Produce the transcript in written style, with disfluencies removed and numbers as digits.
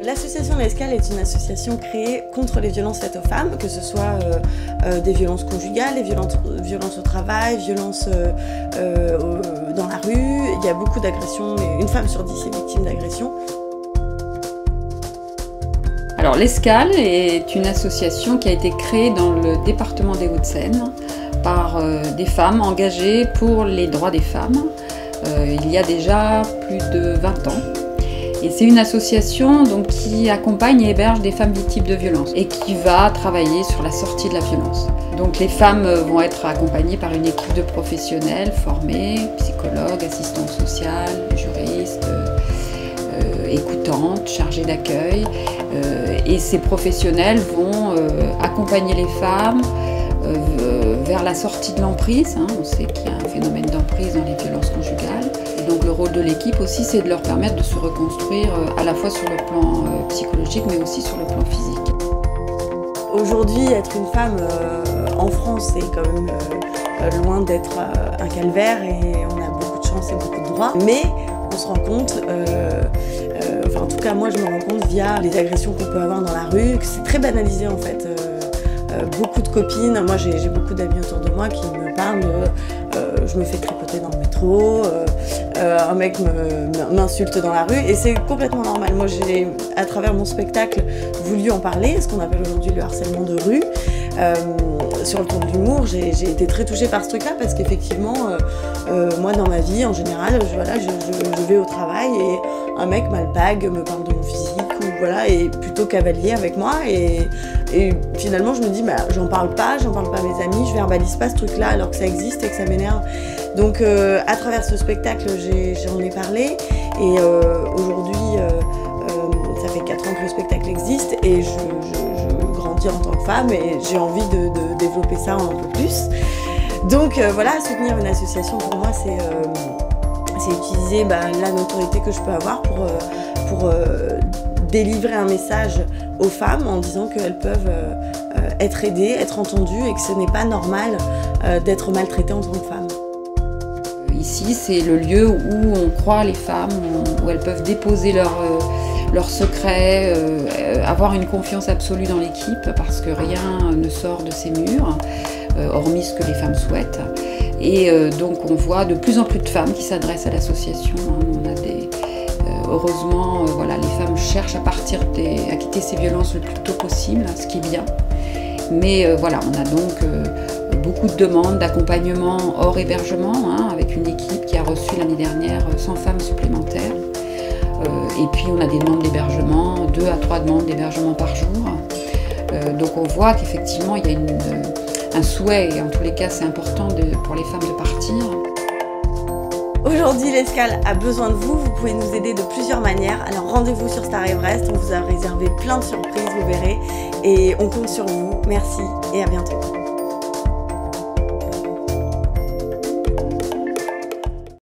L'association L'Escale est une association créée contre les violences faites aux femmes, que ce soit des violences conjugales, des violences au travail, violences dans la rue. Il y a beaucoup d'agressions, mais une femme sur 10 est victime d'agressions. Alors l'Escale est une association qui a été créée dans le département des Hauts-de-Seine par des femmes engagées pour les droits des femmes. Il y a déjà plus de 20 ans. Et c'est une association donc, qui accompagne et héberge des femmes victimes de violences et qui va travailler sur la sortie de la violence. Donc les femmes vont être accompagnées par une équipe de professionnels formés, psychologues, assistantes sociales, juristes, écoutantes, chargées d'accueil. Et ces professionnels vont accompagner les femmes vers la sortie de l'emprise. On sait qu'il y a un phénomène d'emprise dans les violences conjugales. Et donc le rôle de l'équipe aussi, c'est de leur permettre de se reconstruire à la fois sur le plan psychologique, mais aussi sur le plan physique. Aujourd'hui, être une femme en France, c'est quand même loin d'être un calvaire et on a beaucoup de chance et beaucoup de droits. Mais on se rend compte, enfin en tout cas moi je me rends compte via les agressions qu'on peut avoir dans la rue, que c'est très banalisé en fait. Beaucoup de copines, moi j'ai beaucoup d'amis autour de moi qui me parlent de je me fais tripoter dans le métro, un mec m'insulte dans la rue et c'est complètement normal. Moi j'ai, à travers mon spectacle, voulu en parler, ce qu'on appelle aujourd'hui le harcèlement de rue. Sur le ton de l'humour, j'ai été très touchée par ce truc-là parce qu'effectivement, moi dans ma vie en général, je vais au travail et un mec m'alpague, me parle de mon physique ou voilà, est plutôt cavalier avec moi et finalement je me dis bah, j'en parle pas à mes amis, je verbalise pas ce truc-là alors que ça existe et que ça m'énerve. Donc à travers ce spectacle, j'en ai parlé et aujourd'hui, ça fait 4 ans que le spectacle existe et je grandis en tant que femme et j'ai envie de développer ça un peu plus. Donc voilà, soutenir une association pour moi c'est utiliser la notoriété que je peux avoir pour délivrer un message aux femmes en disant qu'elles peuvent être aidées, être entendues et que ce n'est pas normal d'être maltraitée en tant que femme. Ici, c'est le lieu où on croit les femmes, où elles peuvent déposer leurs secrets, avoir une confiance absolue dans l'équipe parce que rien ne sort de ces murs, hormis ce que les femmes souhaitent. Et donc on voit de plus en plus de femmes qui s'adressent à l'association. On a heureusement, voilà, les femmes cherchent à quitter ces violences le plus tôt possible, ce qui est bien. Mais voilà, on a donc beaucoup de demandes d'accompagnement hors hébergement, avec une équipe qui a reçu l'année dernière 100 femmes supplémentaires. Et puis on a des demandes d'hébergement, 2 à 3 demandes d'hébergement par jour. Donc on voit qu'effectivement il y a un souhait, et en tous les cas c'est important pour les femmes de partir. Aujourd'hui, l'Escale a besoin de vous. Vous pouvez nous aider de plusieurs manières. Alors rendez-vous sur Star Everest. On vous a réservé plein de surprises, vous verrez. Et on compte sur vous. Merci et à bientôt.